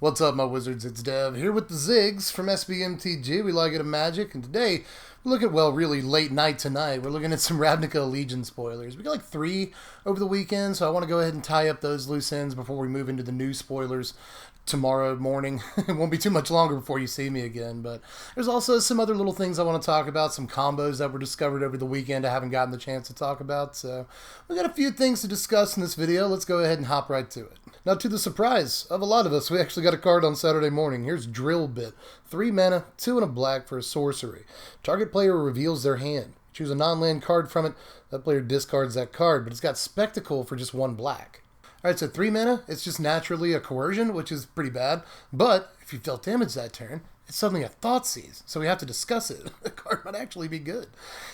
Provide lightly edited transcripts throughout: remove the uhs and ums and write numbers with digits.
What's up, my wizards? It's Dev here with the Zigs from Mtg. We like it in Magic, and today we look at, well, really late night tonight. We're looking at some Ravnica Allegiance spoilers. We got like 3 over the weekend, so I want to go ahead and tie up those loose ends before we move into the new spoilers tomorrow morning. It won't be too much longer before you see me again, but there's also some other little things I want to talk about, some combos that were discovered over the weekend I haven't gotten the chance to talk about, so we got a few things to discuss in this video. Let's go ahead and hop right to it. Now, to the surprise of a lot of us, we actually got a card on Saturday morning. Here's Drill Bit. 3 mana, 2 and a black for a sorcery. Target player reveals their hand. Choose a non-land card from it. That player discards that card, but it's got Spectacle for just 1 black. Alright, so 3 mana, it's just naturally a coercion, which is pretty bad. But if you dealt damage that turn, it's suddenly a Thoughtseize, so we have to discuss it. The card might actually be good.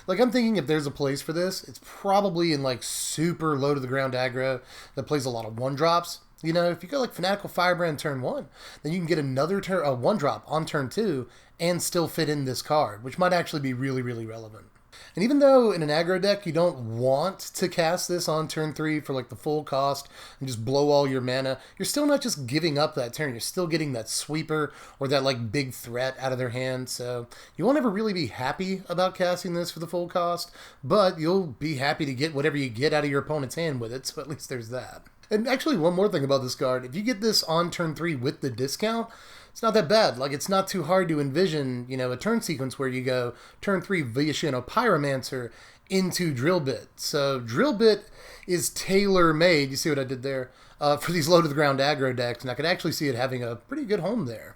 Like, I'm thinking if there's a place for this, it's probably in, like, super low-to-the-ground aggro that plays a lot of 1-drops. You know, if you go like Fanatical Firebrand turn 1, then you can get another 1-drop on turn 2 and still fit in this card, which might actually be really, really relevant. And even though in an aggro deck you don't want to cast this on turn 3 for like the full cost and just blow all your mana, you're still not just giving up that turn. You're still getting that sweeper or that like big threat out of their hand. So you won't ever really be happy about casting this for the full cost, but you'll be happy to get whatever you get out of your opponent's hand with it. So at least there's that. And actually, one more thing about this card. If you get this on turn 3 with the discount, it's not that bad. Like, it's not too hard to envision, you know, a turn sequence where you go turn 3 via Pyromancer into Drill Bit. So Drill Bit is tailor-made, you see what I did there, for these low-to-the-ground aggro decks, and I could actually see it having a pretty good home there.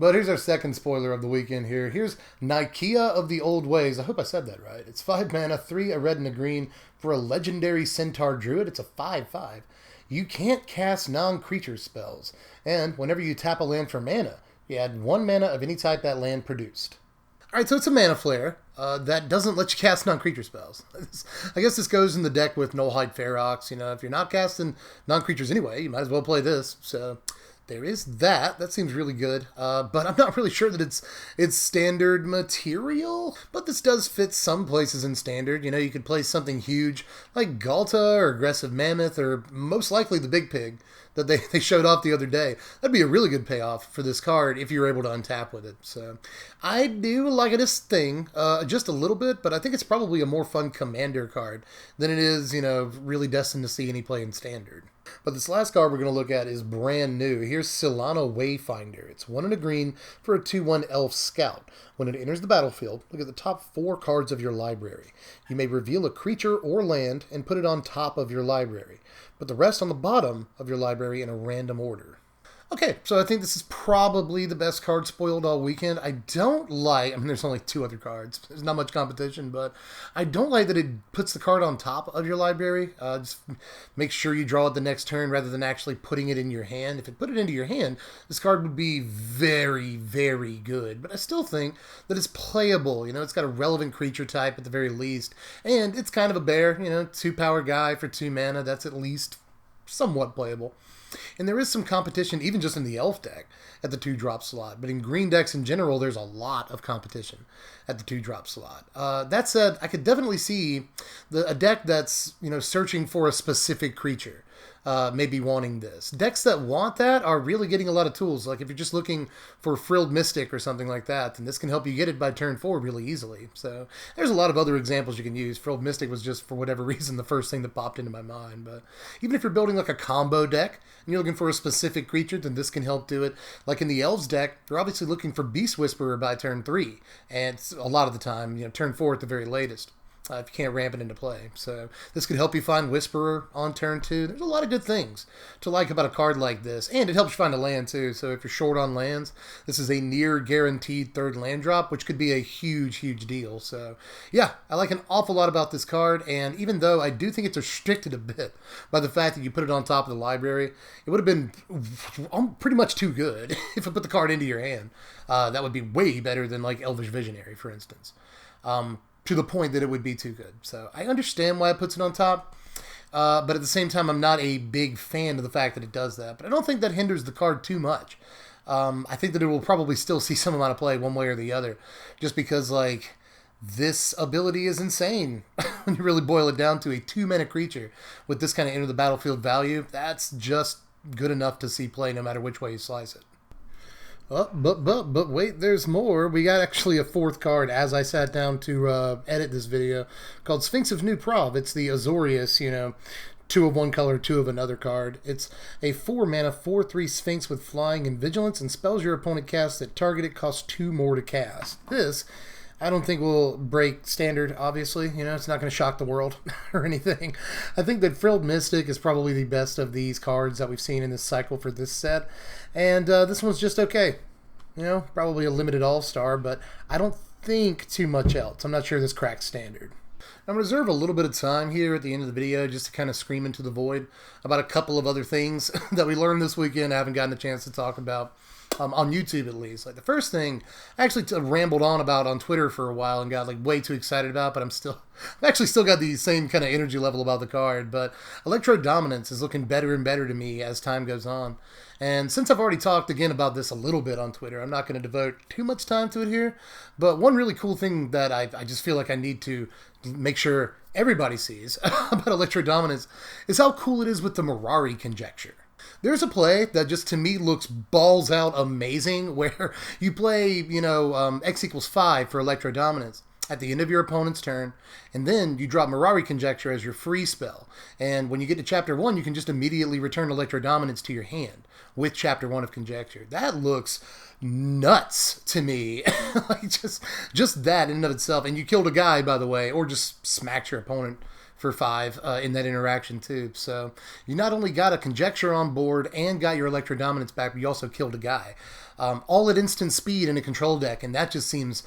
But here's our second spoiler of the weekend here. Here's Niv-Mizzet of the Old Ways. I hope I said that right. It's 5 mana, 3, a red and a green for a legendary Centaur Druid. It's a 5/5. You can't cast non-creature spells, and whenever you tap a land for mana, you add 1 mana of any type that land produced. Alright, so it's a mana flare that doesn't let you cast non-creature spells. I guess this goes in the deck with Nullhide Ferox. You know, if you're not casting non-creatures anyway, you might as well play this. So there is that. That seems really good. But I'm not really sure that it's standard material. But this does fit some places in standard. You know, you could play something huge like Galta or Aggressive Mammoth or most likely the Big Pig that they showed off the other day. That'd be a really good payoff for this card if you're able to untap with it. So I do like this thing just a little bit, but I think it's probably a more fun commander card than it is, you know, really destined to see any play in standard. But this last card we're going to look at is brand new. Here's Sano Wayfinder. It's 1 and a green for a 2/1 Elf Scout. When it enters the battlefield, look at the top 4 cards of your library. You may reveal a creature or land and put it on top of your library. Put the rest on the bottom of your library in a random order. Okay, so I think this is probably the best card spoiled all weekend. I don't like, I mean, there's only 2 other cards. There's not much competition, but I don't like that it puts the card on top of your library. Just make sure you draw it the next turn rather than actually putting it in your hand. If it put it into your hand, this card would be very, very good. But I still think that it's playable. You know, it's got a relevant creature type at the very least. And it's kind of a bear, you know, 2-power guy for 2 mana. That's at least somewhat playable. And there is some competition, even just in the elf deck, at the 2-drop slot. But in green decks in general, there's a lot of competition at the 2-drop slot. That said, I could definitely see a deck that's, you know, searching for a specific creature. Maybe wanting this. Decks that want that are really getting a lot of tools. Like if you're just looking for Frilled Mystic or something like that, then this can help you get it by turn 4 really easily. So there's a lot of other examples you can use. Frilled Mystic was just, for whatever reason, the first thing that popped into my mind. But even if you're building like a combo deck and you're looking for a specific creature, then this can help do it. Like in the Elves deck, you're obviously looking for Beast Whisperer by turn 3. And it's a lot of the time, you know, turn 4 at the very latest. If you can't ramp it into play. So this could help you find Whisperer on turn 2. There's a lot of good things to like about a card like this. And it helps you find a land too. So if you're short on lands, this is a near guaranteed 3rd land drop, which could be a huge, huge deal. So yeah, I like an awful lot about this card. And even though I do think it's restricted a bit by the fact that you put it on top of the library, it would have been pretty much too good if I put the card into your hand. That would be way better than like Elvish Visionary, for instance. To the point that it would be too good. So I understand why it puts it on top, but at the same time, I'm not a big fan of the fact that it does that. But I don't think that hinders the card too much. I think that it will probably still see some amount of play one way or the other, just because, like, this ability is insane. When you really boil it down to a 2-mana creature with this kind of enter the battlefield value, that's just good enough to see play no matter which way you slice it. Oh, but wait, there's more. We got actually a fourth card as I sat down to edit this video called Sphinx of New Prov. It's the Azorius, you know, 2 of one color, 2 of another card. It's a 4 mana, 4/3 Sphinx with flying and vigilance, and spells your opponent casts that target it cost 2 more to cast. This, I don't think will break standard, obviously. You know, it's not going to shock the world or anything. I think that Frilled Mystic is probably the best of these cards that we've seen in this cycle for this set. And this one's just okay. You know, probably a limited all-star, but I don't think too much else. I'm not sure this cracks standard. I'm going to reserve a little bit of time here at the end of the video just to kind of scream into the void about a couple of other things that we learned this weekend I haven't gotten a chance to talk about. On YouTube at least. Like the first thing I actually rambled on about on Twitter for a while and got like way too excited about, but I've actually still got the same kind of energy level about the card, but Electrodominance is looking better and better to me as time goes on. And since I've already talked again about this a little bit on Twitter, I'm not going to devote too much time to it here, but one really cool thing that I just feel like I need to make sure everybody sees about Electrodominance is how cool it is with the Mirari conjecture. There's a play that just to me looks balls out amazing where you play, you know, X equals 5 for Electrodominance at the end of your opponent's turn, and then you drop Mirari Conjecture as your free spell. And when you get to Chapter 1, you can just immediately return Electrodominance to your hand with Chapter 1 of Conjecture. That looks nuts to me. Like just that in and of itself. And you killed a guy, by the way, or just smacked your opponent for 5 in that interaction too. So you not only got a Conjecture on board and got your Electrodominance back, but you also killed a guy. All at instant speed in a control deck, and that just seems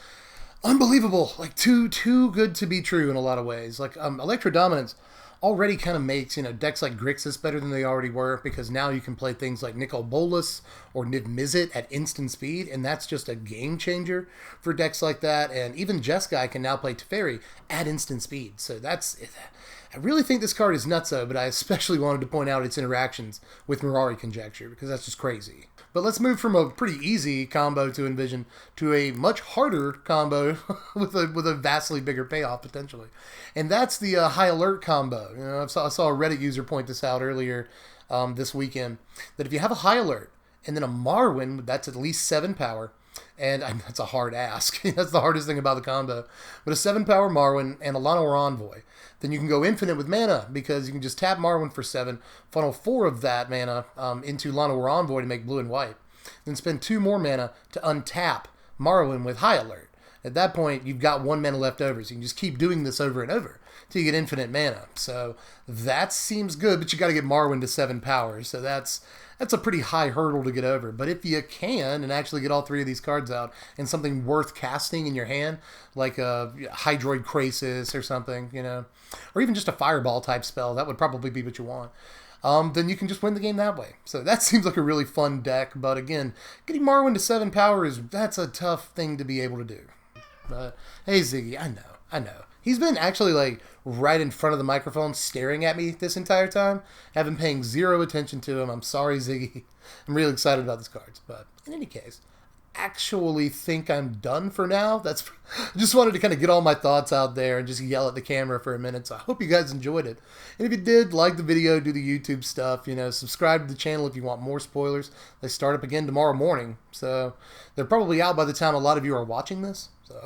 unbelievable. Like too good to be true in a lot of ways. Like Electrodominance already kind of makes, you know, decks like Grixis better than they already were, because now you can play things like Nicol Bolas or Niv-Mizzet at instant speed, and that's just a game changer for decks like that. And even Jeskai can now play Teferi at instant speed. So I really think this card is nutso, but I especially wanted to point out its interactions with Mirari Conjecture, because that's just crazy. But let's move from a pretty easy combo to envision to a much harder combo with a vastly bigger payoff potentially. And that's the High Alert combo. You know, I saw a Reddit user point this out earlier this weekend, that if you have a High Alert and then a Marwyn, that's at least 7 power, and that's a hard ask. That's the hardest thing about the combo. But a 7 power Marwyn and a Llanowar Envoy, then you can go infinite with mana, because you can just tap Marwyn for 7, funnel 4 of that mana into Llanowar Envoy to make blue and white, then spend 2 more mana to untap Marwyn with High Alert. At that point, you've got 1 mana left over, so you can just keep doing this over and over till you get infinite mana. So that seems good, but you got to get Marwyn to 7 power, so that's a pretty high hurdle to get over. But if you can and actually get all 3 of these cards out and something worth casting in your hand, like a Hydroid Krasis or something, you know, or even just a Fireball type spell, that would probably be what you want. Then you can just win the game that way. So that seems like a really fun deck. But again, getting Marwyn to 7 power that's a tough thing to be able to do. But hey, Ziggy, I know. He's been actually like right in front of the microphone staring at me this entire time. I've been paying 0 attention to him. I'm sorry, Ziggy. I'm really excited about these cards. But in any case, actually think I'm done for now. I just wanted to kind of get all my thoughts out there and just yell at the camera for a minute. So I hope you guys enjoyed it. And if you did, like the video, do the YouTube stuff, you know, subscribe to the channel if you want more spoilers. They start up again tomorrow morning. So they're probably out by the time a lot of you are watching this. So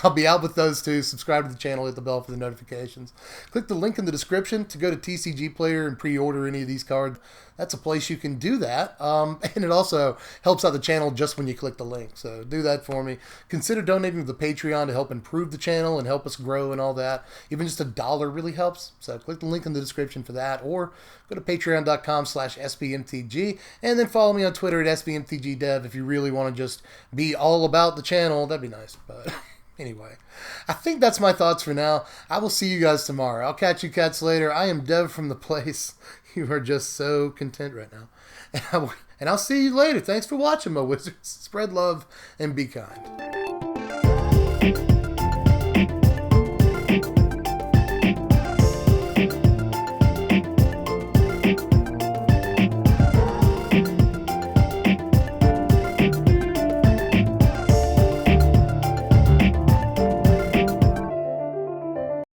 I'll be out with those too. Subscribe to the channel, hit the bell for the notifications. Click the link in the description to go to TCG Player and pre-order any of these cards. That's a place you can do that. And it also helps out the channel just when you click the link. So do that for me. Consider donating to the Patreon to help improve the channel and help us grow and all that. Even just $1 really helps. So click the link in the description for that, or go to patreon.com/SBMTG, and then follow me on Twitter at SBMTGDev if you really want to just be all about the channel. That'd be nice. But anyway, I think that's my thoughts for now. I will see you guys tomorrow. I'll catch you cats later. I am Dev from the place. You are just so content right now. And I'll see you later. Thanks for watching, my wizards. Spread love and be kind.